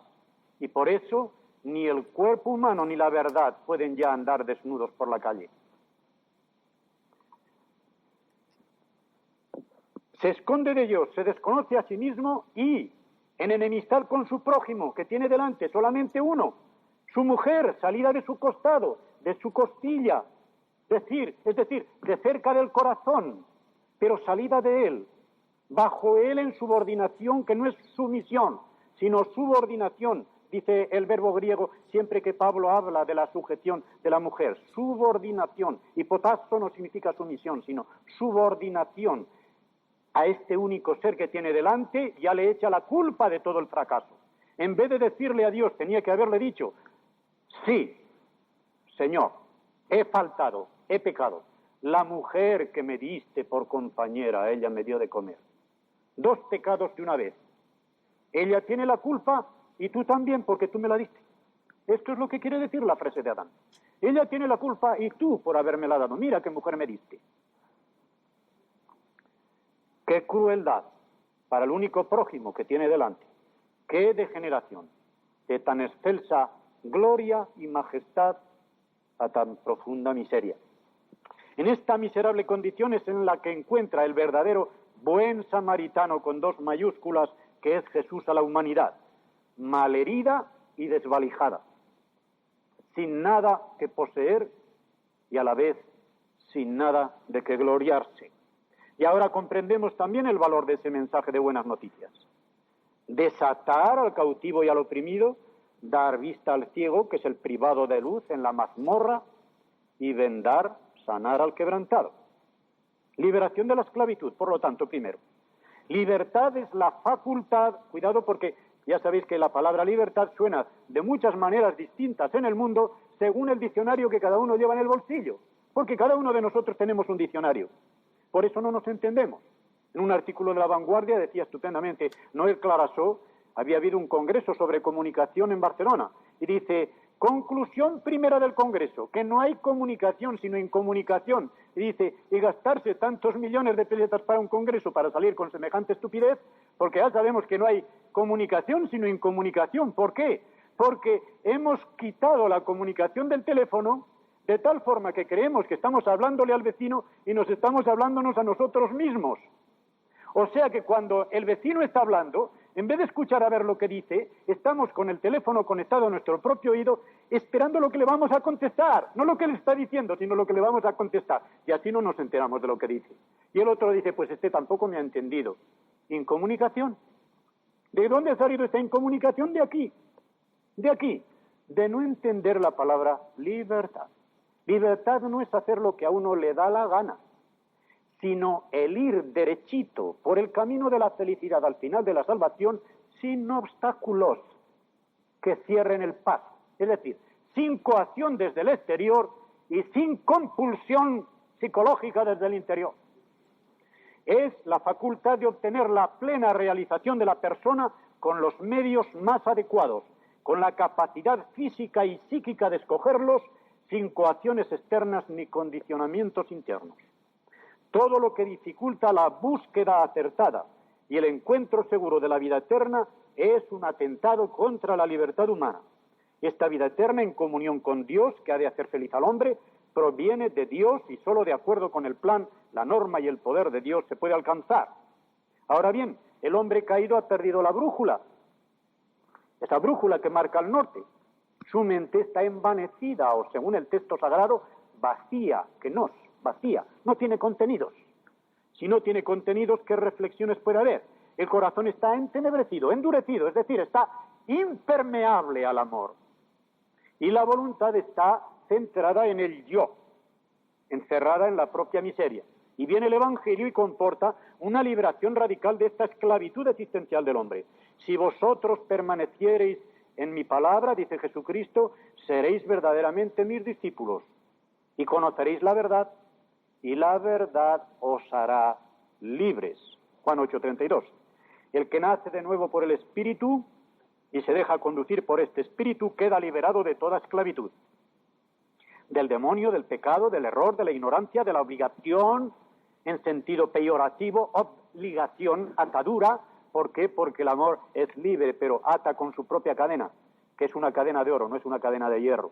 y por eso ni el cuerpo humano ni la verdad pueden ya andar desnudos por la calle. Se esconde de Dios, se desconoce a sí mismo y, en enemistad con su prójimo, que tiene delante solamente uno, su mujer, salida de su costado, de su costilla, es decir, de cerca del corazón, pero salida de él, bajo él en subordinación, que no es sumisión, sino subordinación, dice el verbo griego siempre que Pablo habla de la sujeción de la mujer, subordinación, hipotasso no significa sumisión, sino subordinación a este único ser que tiene delante, ya le echa la culpa de todo el fracaso. En vez de decirle a Dios, tenía que haberle dicho, sí, Señor, he faltado, he pecado. La mujer que me diste por compañera, ella me dio de comer. 2 pecados de una vez. Ella tiene la culpa y tú también, porque tú me la diste. Esto es lo que quiere decir la frase de Adán. Ella tiene la culpa y tú por habérmela dado. Mira qué mujer me diste. Qué crueldad para el único prójimo que tiene delante. Qué degeneración de tan excelsa gloria y majestad a tan profunda miseria. En esta miserable condición es en la que encuentra el verdadero buen samaritano con 2 mayúsculas, que es Jesús a la humanidad, malherida y desvalijada, sin nada que poseer y a la vez sin nada de que gloriarse. Y ahora comprendemos también el valor de ese mensaje de buenas noticias. Desatar al cautivo y al oprimido, dar vista al ciego, que es el privado de luz en la mazmorra, y vendar, sanar al quebrantado. Liberación de la esclavitud, por lo tanto, primero. Libertad es la facultad, cuidado porque ya sabéis que la palabra libertad suena de muchas maneras distintas en el mundo según el diccionario que cada uno lleva en el bolsillo, porque cada uno de nosotros tenemos un diccionario. Por eso no nos entendemos. En un artículo de La Vanguardia decía estupendamente Noel Clarasó, había habido un congreso sobre comunicación en Barcelona, y dice, conclusión primera del congreso, que no hay comunicación sino incomunicación. Y dice, y gastarse tantos millones de pesetas para un congreso para salir con semejante estupidez, porque ya sabemos que no hay comunicación sino incomunicación. ¿Por qué? Porque hemos quitado la comunicación del teléfono de tal forma que creemos que estamos hablándole al vecino y nos estamos hablándonos a nosotros mismos. O sea que cuando el vecino está hablando, en vez de escuchar a ver lo que dice, estamos con el teléfono conectado a nuestro propio oído, esperando lo que le vamos a contestar. No lo que le está diciendo, sino lo que le vamos a contestar. Y así no nos enteramos de lo que dice. Y el otro dice, pues este tampoco me ha entendido. Incomunicación. ¿De dónde ha salido esta incomunicación? De aquí. De aquí. De no entender la palabra libertad. Libertad no es hacer lo que a uno le da la gana, sino el ir derechito por el camino de la felicidad al final de la salvación sin obstáculos que cierren el paso. Es decir, sin coacción desde el exterior y sin compulsión psicológica desde el interior. Es la facultad de obtener la plena realización de la persona con los medios más adecuados, con la capacidad física y psíquica de escogerlos sin coacciones externas ni condicionamientos internos. Todo lo que dificulta la búsqueda acertada y el encuentro seguro de la vida eterna es un atentado contra la libertad humana. Esta vida eterna en comunión con Dios, que ha de hacer feliz al hombre, proviene de Dios y solo de acuerdo con el plan, la norma y el poder de Dios se puede alcanzar. Ahora bien, el hombre caído ha perdido la brújula, esa brújula que marca el norte. Su mente está envanecida o, según el texto sagrado, vacía, vacía, no tiene contenidos. Si no tiene contenidos, ¿qué reflexiones puede haber? El corazón está entenebrecido, endurecido, es decir, está impermeable al amor. Y la voluntad está centrada en el yo, encerrada en la propia miseria. Y viene el Evangelio y comporta una liberación radical de esta esclavitud existencial del hombre. Si vosotros permaneciereis en mi palabra, dice Jesucristo, seréis verdaderamente mis discípulos y conoceréis la verdad, y la verdad os hará libres. Juan 8:32. El que nace de nuevo por el Espíritu y se deja conducir por este Espíritu queda liberado de toda esclavitud. Del demonio, del pecado, del error, de la ignorancia, de la obligación en sentido peyorativo, obligación, atadura. ¿Por qué? Porque el amor es libre, pero ata con su propia cadena, que es una cadena de oro, no es una cadena de hierro.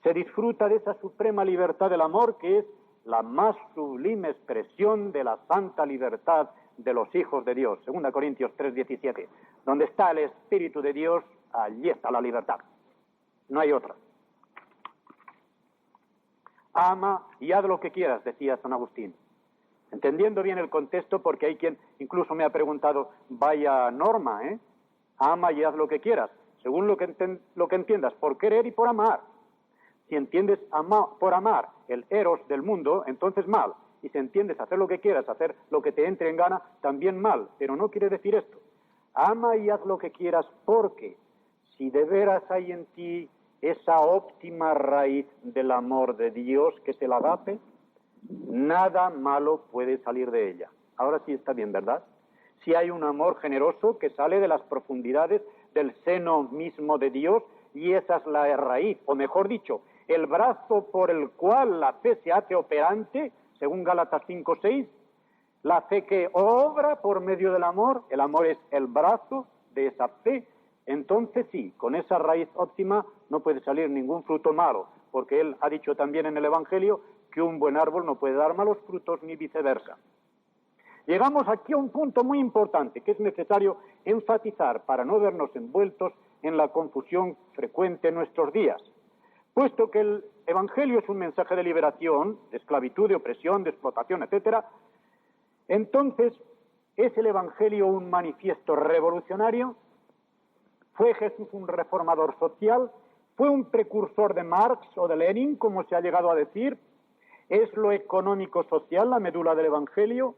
Se disfruta de esa suprema libertad del amor, que es la más sublime expresión de la santa libertad de los hijos de Dios. 2 Corintios 3:17. Donde está el Espíritu de Dios, allí está la libertad. No hay otra. Ama y haz lo que quieras, decía San Agustín. Entendiendo bien el contexto, porque hay quien incluso me ha preguntado, vaya norma, ¿eh? Ama y haz lo que quieras, según lo que entiendas, por querer y por amar. Si entiendes por amar el eros del mundo, entonces mal. Y si entiendes hacer lo que quieras, hacer lo que te entre en gana, también mal. Pero no quiere decir esto. Ama y haz lo que quieras, porque si de veras hay en ti esa óptima raíz del amor de Dios que es el agape, nada malo puede salir de ella. Ahora sí está bien, ¿verdad? Si hay un amor generoso que sale de las profundidades del seno mismo de Dios, y esa es la raíz, o mejor dicho, el brazo por el cual la fe se hace operante, según Gálatas 5:6, la fe que obra por medio del amor, el amor es el brazo de esa fe. Entonces sí, con esa raíz óptima no puede salir ningún fruto malo, porque él ha dicho también en el Evangelio que un buen árbol no puede dar malos frutos ni viceversa. Llegamos aquí a un punto muy importante que es necesario enfatizar para no vernos envueltos en la confusión frecuente en nuestros días. Puesto que el Evangelio es un mensaje de liberación, de esclavitud, de opresión, de explotación, etc., entonces, ¿es el Evangelio un manifiesto revolucionario? ¿Fue Jesús un reformador social? ¿Fue un precursor de Marx o de Lenin, como se ha llegado a decir? ¿Es lo económico-social la médula del Evangelio?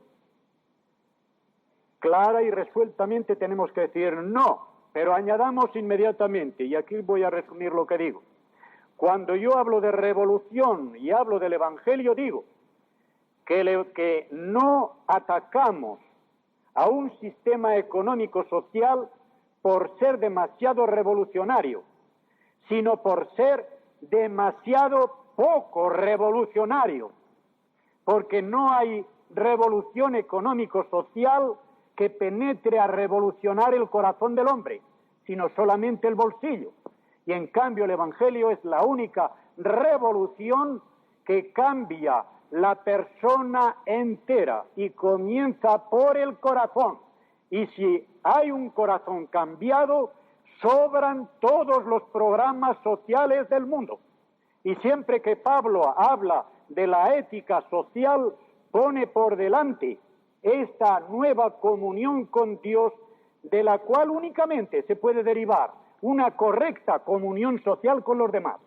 Clara y resueltamente tenemos que decir no, pero añadamos inmediatamente, y aquí voy a resumir lo que digo. Cuando yo hablo de revolución y hablo del Evangelio, digo que no atacamos a un sistema económico-social por ser demasiado revolucionario, sino por ser demasiado poco revolucionario, porque no hay revolución económico-social que penetre a revolucionar el corazón del hombre, sino solamente el bolsillo. Y en cambio el Evangelio es la única revolución que cambia la persona entera y comienza por el corazón. Y si hay un corazón cambiado, sobran todos los programas sociales del mundo. Y siempre que Pablo habla de la ética social, pone por delante esta nueva comunión con Dios, de la cual únicamente se puede derivar una correcta comunión social con los demás.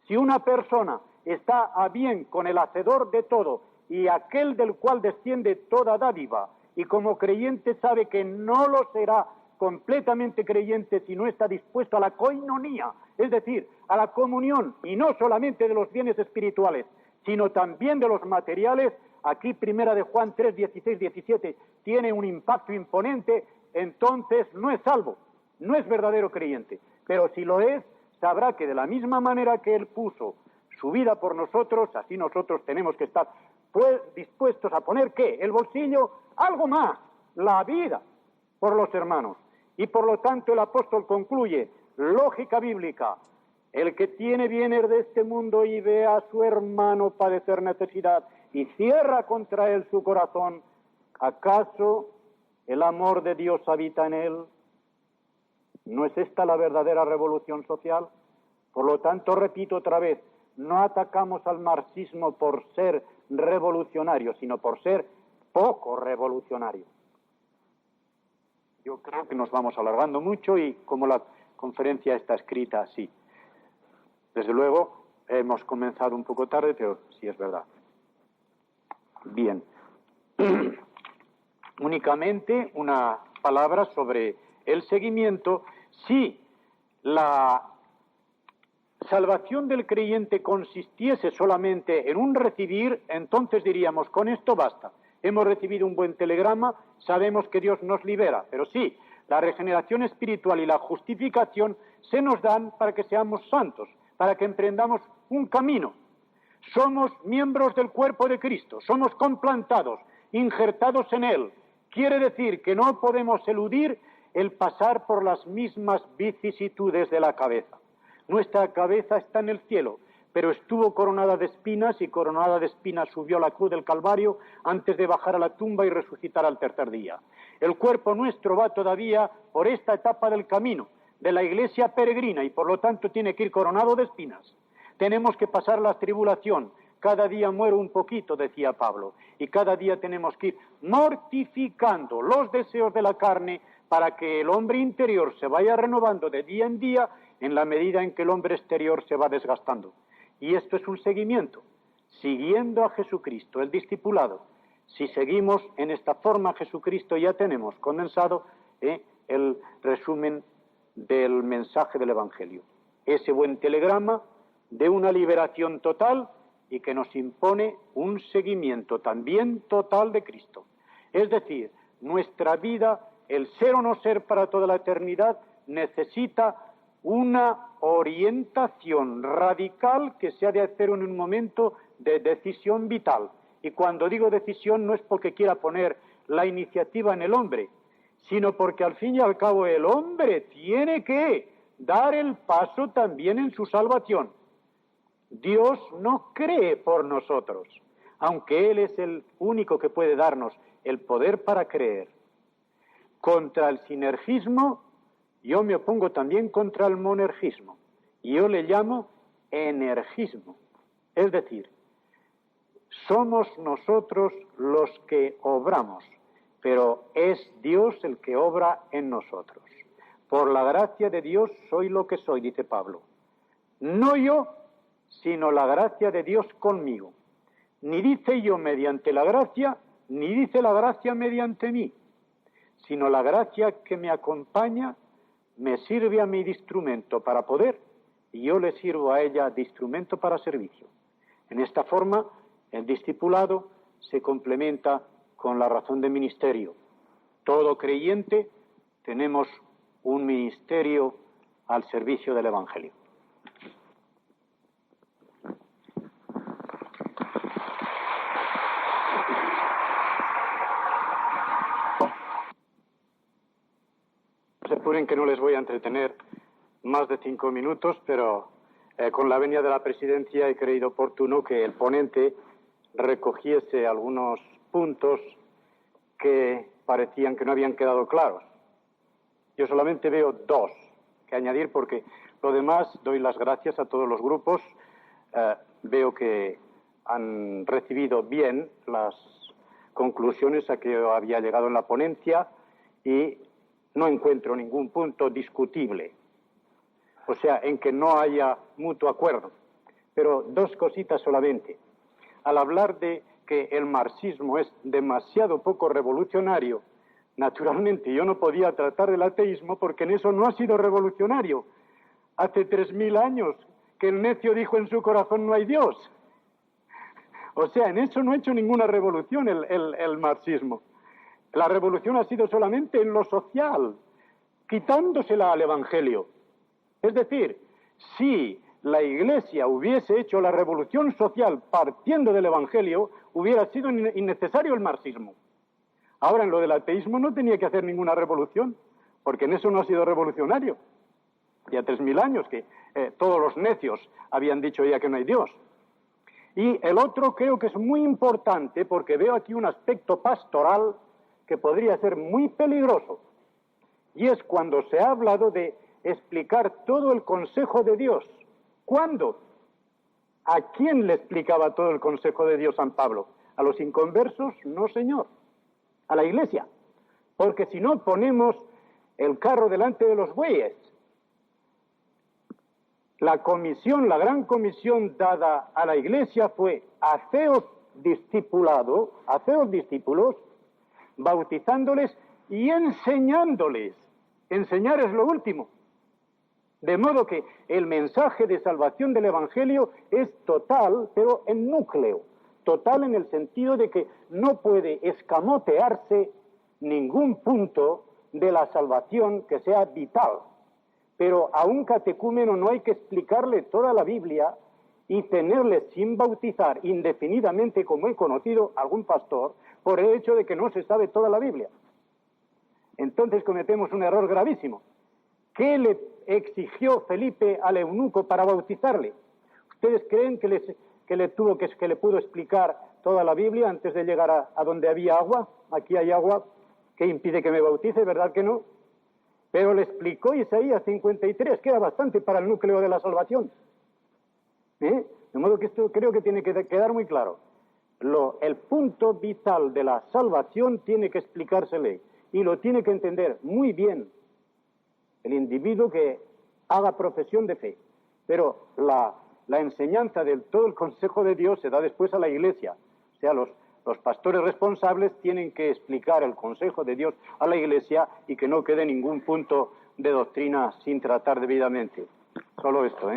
Si una persona está a bien con el hacedor de todo y aquel del cual desciende toda dádiva, y como creyente sabe que no lo será completamente creyente si no está dispuesto a la koinonía, es decir, a la comunión, y no solamente de los bienes espirituales, sino también de los materiales, aquí Primera de Juan 3, 16, 17 tiene un impacto imponente, entonces no es salvo, no es verdadero creyente. Pero si lo es, sabrá que de la misma manera que Él puso su vida por nosotros, así nosotros tenemos que estar dispuestos a poner, ¿qué? El bolsillo, algo más, la vida por los hermanos. Y por lo tanto el apóstol concluye, lógica bíblica, el que tiene bienes de este mundo y ve a su hermano padecer necesidad y cierra contra él su corazón, ¿acaso el amor de Dios habita en él? ¿No es esta la verdadera revolución social? Por lo tanto, repito otra vez, no atacamos al marxismo por ser revolucionario, sino por ser poco revolucionario. Yo creo que nos vamos alargando mucho y como la conferencia está escrita así. Desde luego, hemos comenzado un poco tarde, pero sí es verdad. Bien. Únicamente una palabra sobre el seguimiento. Si la salvación del creyente consistiese solamente en un recibir, entonces diríamos, con esto basta. Hemos recibido un buen telegrama, sabemos que Dios nos libera. Pero sí, la regeneración espiritual y la justificación se nos dan para que seamos santos, para que emprendamos un camino. Somos miembros del cuerpo de Cristo, somos complantados, injertados en Él. Quiere decir que no podemos eludir el pasar por las mismas vicisitudes de la cabeza. Nuestra cabeza está en el cielo, pero estuvo coronada de espinas y coronada de espinas subió a la cruz del Calvario antes de bajar a la tumba y resucitar al tercer día. El cuerpo nuestro va todavía por esta etapa del camino de la iglesia peregrina y por lo tanto tiene que ir coronado de espinas. Tenemos que pasar la tribulación. Cada día muero un poquito, decía Pablo, y cada día tenemos que ir mortificando los deseos de la carne para que el hombre interior se vaya renovando de día en día en la medida en que el hombre exterior se va desgastando. Y esto es un seguimiento, siguiendo a Jesucristo, el discipulado. Si seguimos en esta forma a Jesucristo, ya tenemos condensado el resumen del mensaje del Evangelio. Ese buen telegrama de una liberación total y que nos impone un seguimiento también total de Cristo. Es decir, nuestra vida, el ser o no ser para toda la eternidad, necesita una orientación radical que se ha de hacer en un momento de decisión vital. Y cuando digo decisión no es porque quiera poner la iniciativa en el hombre, sino porque al fin y al cabo el hombre tiene que dar el paso también en su salvación. Dios no cree por nosotros, aunque Él es el único que puede darnos el poder para creer. Contra el sinergismo, yo me opongo también contra el monergismo, y yo le llamo energismo. Es decir, somos nosotros los que obramos, pero es Dios el que obra en nosotros. Por la gracia de Dios soy lo que soy, dice Pablo. No yo, sino la gracia de Dios conmigo. Ni dice yo mediante la gracia, ni dice la gracia mediante mí, sino la gracia que me acompaña me sirve a mí de instrumento para poder, y yo le sirvo a ella de instrumento para servicio. En esta forma, el discipulado se complementa con la razón de ministerio. Todo creyente tenemos un ministerio al servicio del Evangelio. Se apuren que no les voy a entretener más de 5 minutos, pero con la venia de la presidencia he creído oportuno que el ponente recogiese algunos puntos que parecían que no habían quedado claros. Yo solamente veo 2 que añadir porque lo demás doy las gracias a todos los grupos. Veo que han recibido bien las conclusiones a que había llegado en la ponencia y no encuentro ningún punto discutible, o sea, en que no haya mutuo acuerdo. Pero 2 cositas solamente. Al hablar de que el marxismo es demasiado poco revolucionario, naturalmente yo no podía tratar del ateísmo porque en eso no ha sido revolucionario. Hace 3000 años que el necio dijo en su corazón no hay Dios. O sea, en eso no ha hecho ninguna revolución el marxismo. La revolución ha sido solamente en lo social, quitándosela al Evangelio. Es decir, si la Iglesia hubiese hecho la revolución social partiendo del Evangelio, hubiera sido innecesario el marxismo. Ahora, en lo del ateísmo no tenía que hacer ninguna revolución, porque en eso no ha sido revolucionario. Ya 3000 años que todos los necios habían dicho ya que no hay Dios. Y el otro creo que es muy importante porque veo aquí un aspecto pastoral que podría ser muy peligroso, y es cuando se ha hablado de explicar todo el consejo de Dios. ¿Cuándo? ¿A quién le explicaba todo el consejo de Dios San Pablo? ¿A los inconversos? No, señor. A la Iglesia. Porque si no ponemos el carro delante de los bueyes. La comisión, la gran comisión dada a la Iglesia fue haceos discipulados, bautizándoles y enseñándoles. Enseñar es lo último. De modo que el mensaje de salvación del Evangelio es total, pero en núcleo. Total en el sentido de que no puede escamotearse ningún punto de la salvación que sea vital. Pero a un catecúmeno no hay que explicarle toda la Biblia y tenerle sin bautizar indefinidamente, como he conocido algún pastor, por el hecho de que no se sabe toda la Biblia. Entonces cometemos un error gravísimo. ¿Qué le exigió Felipe al eunuco para bautizarle? ¿Ustedes creen que le pudo explicar toda la Biblia antes de llegar a donde había agua? Aquí hay agua, ¿qué impide que me bautice? ¿Verdad que no? Pero le explicó Isaías 53, que era bastante para el núcleo de la salvación. De modo que esto creo que tiene que quedar muy claro. El punto vital de la salvación tiene que explicársele y lo tiene que entender muy bien el individuo que haga profesión de fe. Pero la enseñanza de todo el consejo de Dios se da después a la Iglesia. O sea, los pastores responsables tienen que explicar el consejo de Dios a la Iglesia y que no quede ningún punto de doctrina sin tratar debidamente. Solo esto,